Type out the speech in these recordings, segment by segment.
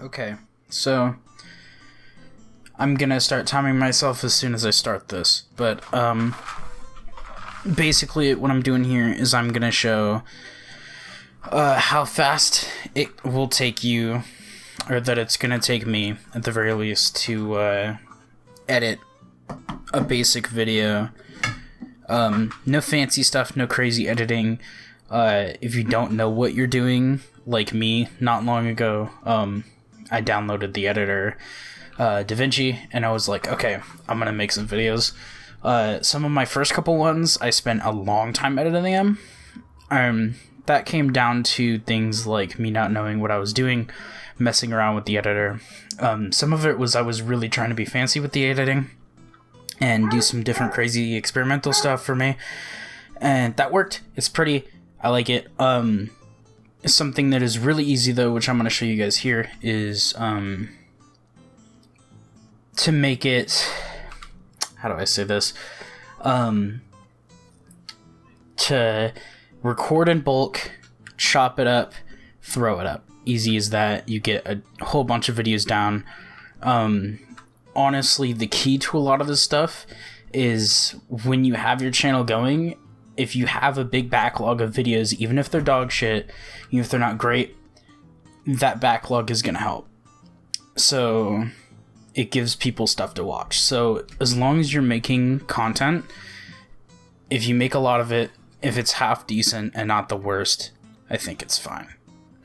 Okay, so I'm gonna start timing myself as soon as I start this, but basically what I'm doing here is I'm gonna show how fast it will take you, or that it's gonna take me at the very least, to edit a basic video. No fancy stuff, no crazy editing. If you don't know what you're doing, like me, not long ago, I downloaded the editor, DaVinci, and I was like, okay, I'm gonna make some videos. Some of my first couple ones, I spent a long time editing them. That came down to things like me not knowing what I was doing, messing around with the editor. Some of it was I was really trying to be fancy with the editing and do some different crazy experimental stuff for me, and that worked. It's pretty. I like it. Something that is really easy though, which I'm going to show you guys here, is to make it, how do I say this, to record in bulk, chop it up, throw it up. Easy as that. You get a whole bunch of videos down. Honestly, the key to a lot of this stuff is when you have your channel going, if you have a big backlog of videos, even if they're dog shit, even if they're not great, that backlog is going to help. So it gives people stuff to watch. So as long as you're making content, if you make a lot of it, if it's half decent and not the worst, I think it's fine.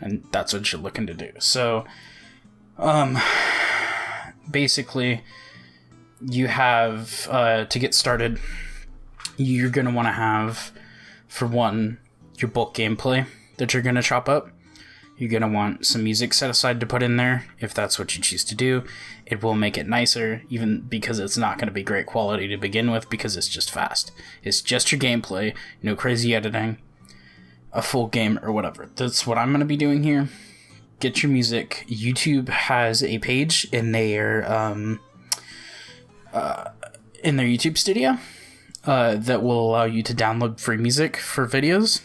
And that's what you're looking to do. So, basically, you have, to get started, you're going to want to have, for one, your bulk gameplay that you're going to chop up. You're going to want some music set aside to put in there, if that's what you choose to do. It will make it nicer, even because it's not going to be great quality to begin with, because it's just fast. It's just your gameplay, no crazy editing, a full game or whatever. That's what I'm going to be doing here. Get your music. YouTube has a page in their YouTube studio that will allow you to download free music for videos.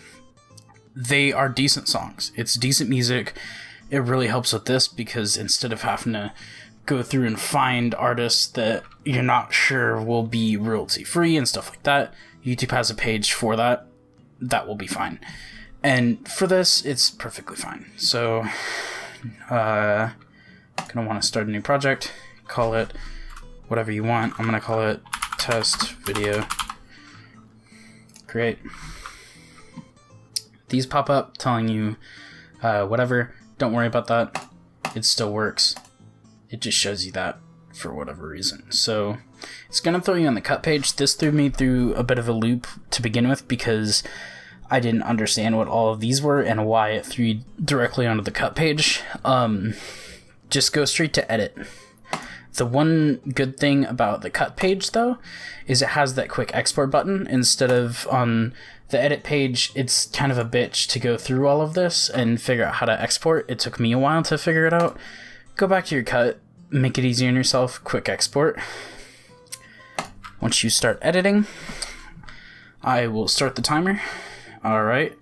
They are decent songs. It's decent music. It really helps with this because instead of having to go through and find artists that you're not sure will be royalty free and stuff like that, YouTube has a page for that. That will be fine. And for this, it's perfectly fine. So, gonna want to start a new project. Call it whatever you want. I'm gonna call it test video. Great. These pop up telling you whatever. Don't worry about that. It still works. It just shows you that for whatever reason. So it's gonna throw you on the cut page. This threw me through a bit of a loop to begin with because I didn't understand what all of these were and why it threw you directly onto the cut page. Just go straight to edit. The one good thing about the cut page, though, is it has that quick export button. Instead of on the edit page, it's kind of a bitch to go through all of this and figure out how to export. It took me a while to figure it out. Go back to your cut, make it easy on yourself, quick export. Once you start editing, I will start the timer. Alright.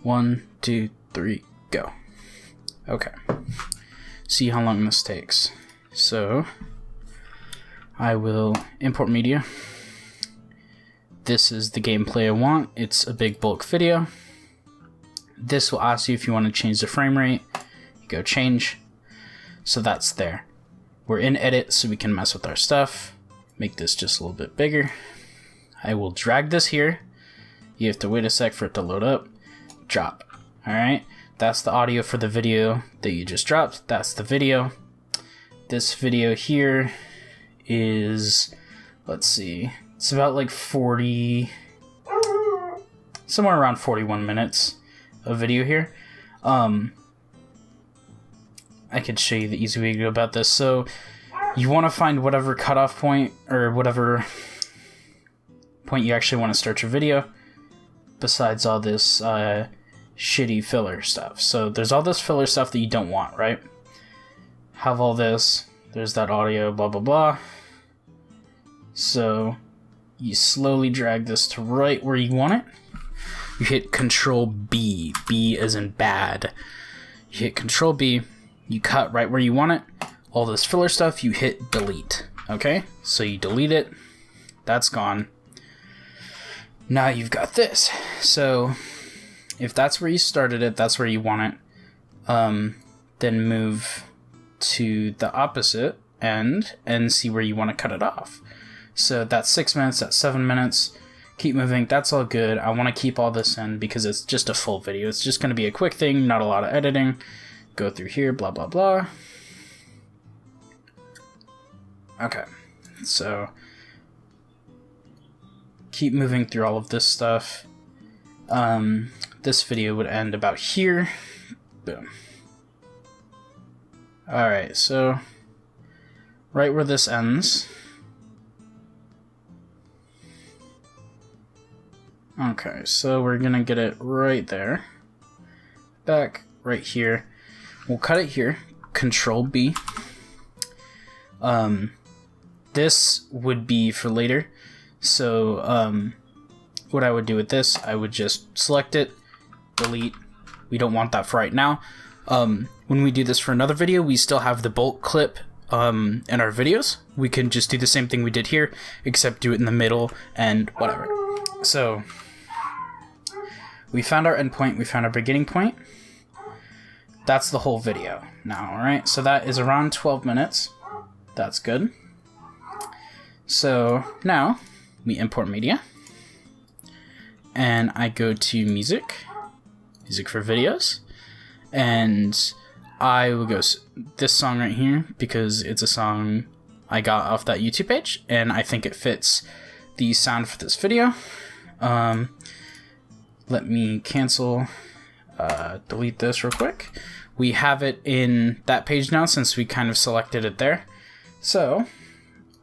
1, 2, 3, go. Okay. See how long this takes. So, I will import media. This is the gameplay I want. It's a big bulk video. This will ask you if you want to change the frame rate. You go change. So that's there. We're in edit so we can mess with our stuff. Make this just a little bit bigger. I will drag this here. You have to wait a sec for it to load up. Drop. Alright, that's the audio for the video that you just dropped. That's the video. This video here is, let's see, it's about like 40, somewhere around 41 minutes of video here. I could show you the easy way to go about this. So you want to find whatever cutoff point or whatever point you actually want to start your video, besides all this shitty filler stuff. So there's all this filler stuff that you don't want, right? Have all this, there's that audio, blah blah blah. So you slowly drag this to right where you want it. You hit Control B, B as in bad. You hit Control B, you cut right where you want it. All this filler stuff, you hit delete. Okay, so you delete it. That's gone. Now you've got this. So if that's where you started it, that's where you want it. Then move to the opposite end and see where you want to cut it off. So that's 6 minutes, that's 7 minutes. Keep moving, that's all good. I want to keep all this in because it's just a full video. It's just going to be a quick thing, not a lot of editing. Go through here, blah, blah, blah. Okay, so keep moving through all of this stuff. This video would end about here. Boom. Alright, so right where this ends. Okay, so we're gonna get it right there. Back right here. We'll cut it here. Control B. This would be for later. So what I would do with this, I would just select it, delete. We don't want that for right now. When we do this for another video, we still have the bulk clip in our videos. We can just do the same thing we did here, except do it in the middle and whatever. So we found our endpoint, we found our beginning point. That's the whole video now, alright? So that is around 12 minutes. That's good. So now we import media. And I go to music for videos. And I will go this song right here because it's a song I got off that YouTube page. And I think it fits the sound for this video. Let me cancel, delete this real quick. We have it in that page now since we kind of selected it there. So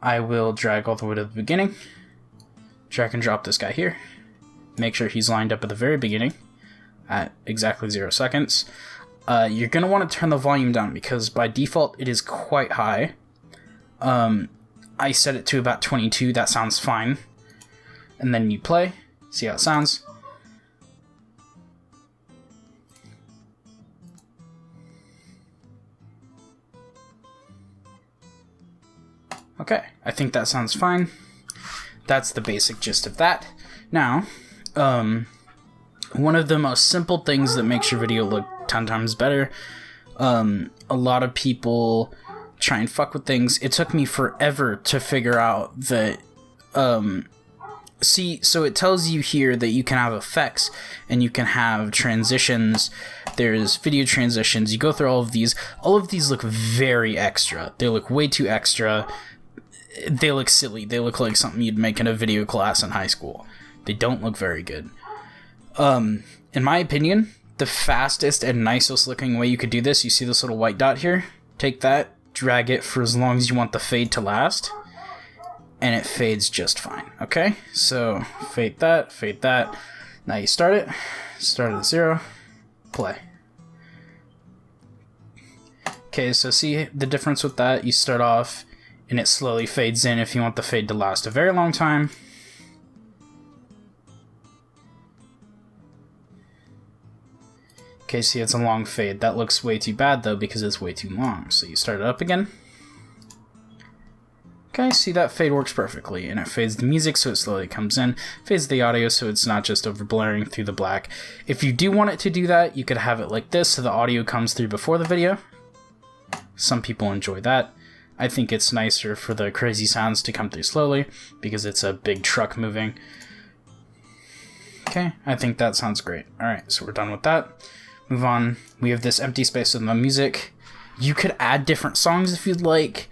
I will drag all the way to the beginning, drag and drop this guy here, make sure he's lined up at the very beginning at exactly 0 seconds. You're going to want to turn the volume down because by default it is quite high. I set it to about 22, that sounds fine. And then you play, see how it sounds. Okay, I think that sounds fine. That's the basic gist of that. Now, one of the most simple things that makes your video look 10 times better, a lot of people try and fuck with things. It took me forever to figure out that, so it tells you here that you can have effects and you can have transitions. There's video transitions. You go through all of these. All of these look very extra. They look way too extra. They look silly. They look like something you'd make in a video class in high school. They don't look very good. In my opinion, the fastest and nicest looking way you could do this, you see this little white dot here? Take that, drag it for as long as you want the fade to last, and it fades just fine, okay? So, fade that, fade that. Now you start it at 0, play. Okay, so see the difference with that? You start off, and it slowly fades in if you want the fade to last a very long time. Okay, see, it's a long fade. That looks way too bad, though, because it's way too long. So you start it up again. Okay, see, that fade works perfectly, and it fades the music so it slowly comes in, fades the audio so it's not just over blaring through the black. If you do want it to do that, you could have it like this so the audio comes through before the video. Some people enjoy that. I think it's nicer for the crazy sounds to come through slowly because it's a big truck moving. Okay, I think that sounds great. Alright, so we're done with that. Move on. We have this empty space in the music. You could add different songs if you'd like.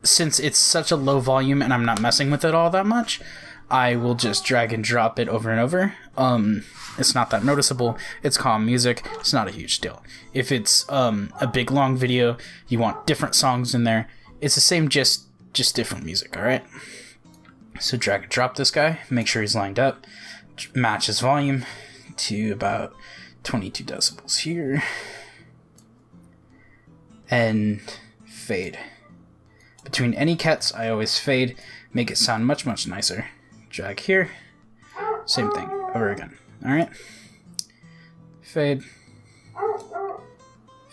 Since it's such a low volume and I'm not messing with it all that much, I will just drag and drop it over and over. It's not that noticeable. It's calm music. It's not a huge deal. If it's a big long video, you want different songs in there. It's the same, just different music, alright? So drag and drop this guy. Make sure he's lined up. Match his volume to about 22 decibels here. And fade. Between any cuts, I always fade. Make it sound much, much nicer. Drag here. Same thing, over again. Alright? Fade.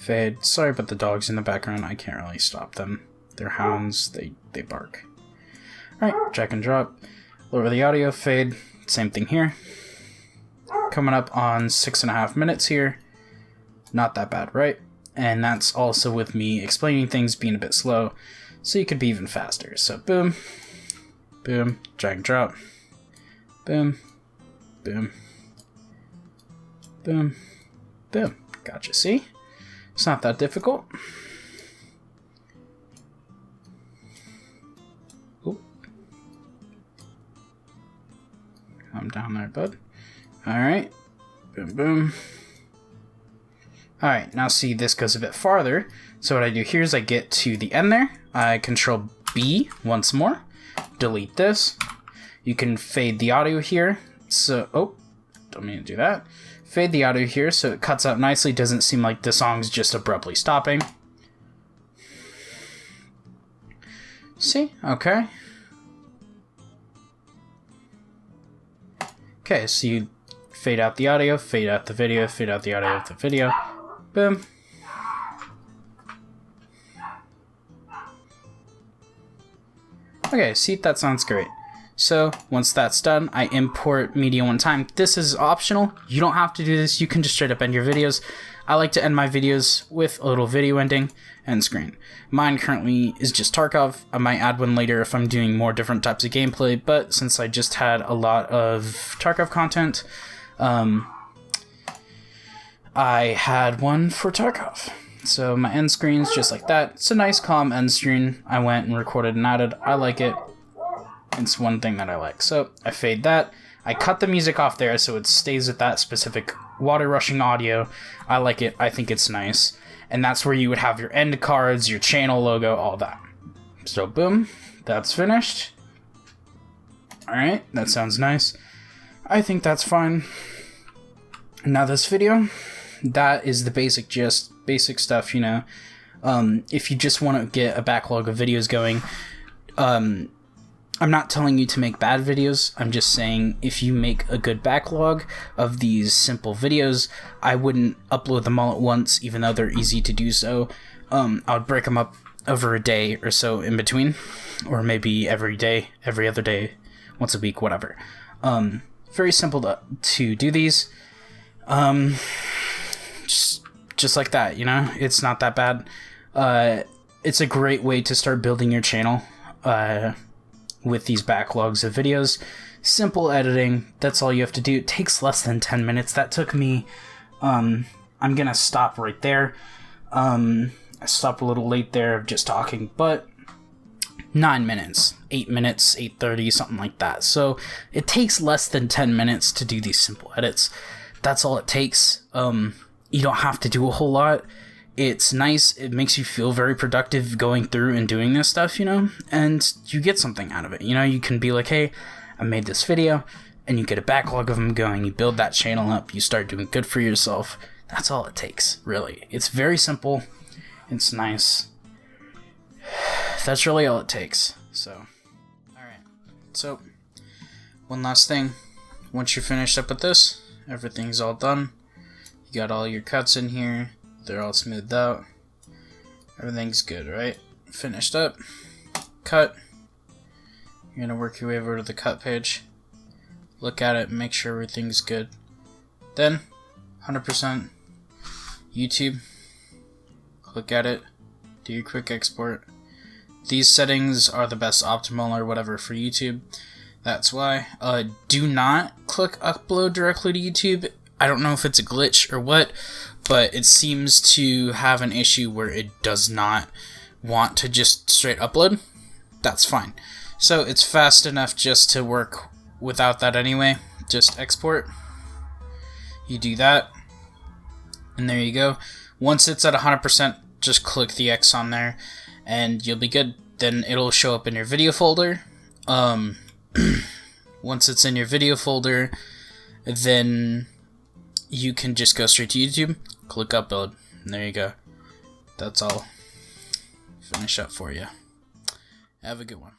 Fade. Sorry about the dogs in the background. I can't really stop them. They're hounds. They bark. Alright, drag and drop. Lower the audio. Fade. Same thing here. Coming up on 6.5 minutes here. Not that bad, right? And that's also with me explaining things being a bit slow, so you could be even faster. So boom, boom, drag and drop, boom, boom, boom, boom. Gotcha, see? It's not that difficult. Oop. Calm down there, bud. Alright, boom, boom. Alright, now see, this goes a bit farther. So what I do here is I get to the end there. I control B once more. Delete this. You can fade the audio here. So, oh, don't mean to do that. Fade the audio here so it cuts out nicely. Doesn't seem like the song's just abruptly stopping. See? Okay. Okay, so you fade out the audio, fade out the video, fade out the audio of the video. Boom. Okay, see, that sounds great. So once that's done, I import media one time. This is optional. You don't have to do this. You can just straight up end your videos. I like to end my videos with a little video ending and screen. Mine currently is just Tarkov. I might add one later if I'm doing more different types of gameplay, but since I just had a lot of Tarkov content, I had one for Tarkov. So my end screen's just like that. It's a nice calm end screen. I went and recorded and added. I like it. It's one thing that I like. So I fade that. I cut the music off there so it stays with that specific water rushing audio. I like it. I think it's nice. And that's where you would have your end cards, your channel logo, all that. So boom, that's finished. Alright, that sounds nice. I think that's fine. Now this video, that is the basic gist, basic stuff, you know. If you just want to get a backlog of videos going, I'm not telling you to make bad videos. I'm just saying if you make a good backlog of these simple videos, I wouldn't upload them all at once, even though they're easy to do so. I would break them up over a day or so in between, or maybe every day, every other day, once a week, whatever. Very simple to do these. Just like that, you know? It's not that bad. It's a great way to start building your channel with these backlogs of videos. Simple editing, that's all you have to do. It takes less than 10 minutes. That took me, I'm gonna stop right there. I stopped a little late there of just talking, but 9 minutes, 8 minutes, 8:30, something like that. So it takes less than 10 minutes to do these simple edits. That's all it takes. You don't have to do a whole lot. It's nice. It makes you feel very productive going through and doing this stuff, you know, and you get something out of it. You know, you can be like, hey, I made this video, and you get a backlog of them going. You build that channel up. You start doing good for yourself. That's all it takes, really. It's very simple. It's nice. That's really all it takes. So, alright. So, one last thing. Once you're finished up with this, everything's all done. You got all your cuts in here. They're all smoothed out. Everything's good, right? Finished up. Cut. You're gonna work your way over to the cut page. Look at it, make sure everything's good. Then, 100% YouTube. Click at it. Do your quick export. These settings are the best optimal or whatever for YouTube. That's why. Do not click upload directly to YouTube. I don't know if it's a glitch or what, but it seems to have an issue where it does not want to just straight upload. That's fine. So it's fast enough just to work without that anyway. Just export. You do that. And there you go. Once it's at 100%, just click the X on there and you'll be good. Then it'll show up in your video folder. Once it's in your video folder, then you can just go straight to YouTube, click upload, and there you go. That's all. Finish up for you. Have a good one.